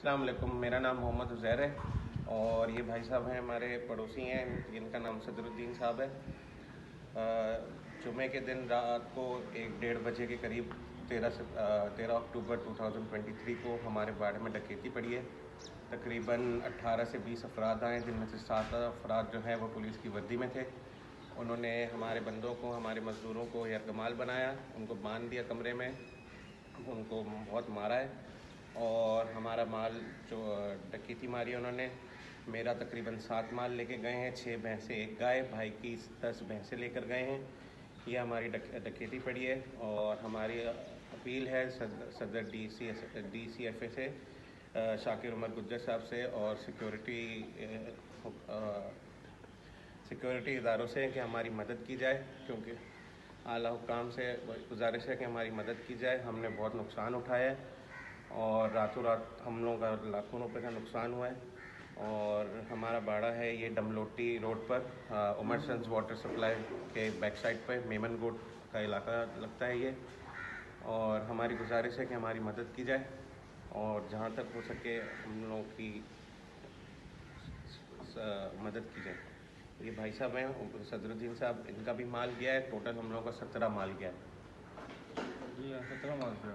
अस्सलाम वालेकुम। मेरा नाम मोहम्मद उज़ैर है और ये भाई साहब हैं, हमारे पड़ोसी हैं, जिनका नाम सदरुद्दीन साहब है। जुमे के दिन रात को 1-1:30 बजे के करीब 13 अक्टूबर 2023 को हमारे बाड़े में डकैती पड़ी है। तकरीबन 18 से 20 अफराद आए, जिनमें से 7 अफराद जो हैं वो पुलिस की वर्दी में थे। उन्होंने हमारे बंदों को, हमारे मज़दूरों को यरगमाल बनाया, उनको बांध दिया कमरे में, उनको बहुत मारा है और हमारा माल जो डकैती मारी है उन्होंने। मेरा तकरीबन 7 माल लेके गए हैं, 6 भैंसें 1 गाय, भाई की 10 भैंसें लेकर गए हैं। ये हमारी डकैती पड़ी है और हमारी अपील है सदर DCFA से, शाकिर उमर गुज्जर साहब से और सिक्योरिटी इदारों से कि हमारी मदद की जाए, क्योंकि आला हुकाम से गुजारिश है कि हमारी मदद की जाए। हमने बहुत नुकसान उठाया है और रातों रात हम लोगों का लाखों रुपए का नुकसान हुआ है। और हमारा बाड़ा है ये डमलोटी रोड पर, उमर सन्स वाटर सप्लाई के बैक साइड पर मेमन गोट का इलाका लगता है ये। और हमारी गुजारिश है कि हमारी मदद की जाए और जहाँ तक हो सके हम लोगों की मदद की जाए। ये भाई साहब हैं सदरुद्दीन साहब, इनका भी माल गया है। टोटल हम लोगों का 17 माल गया है। जी हाँ, 17 माल पे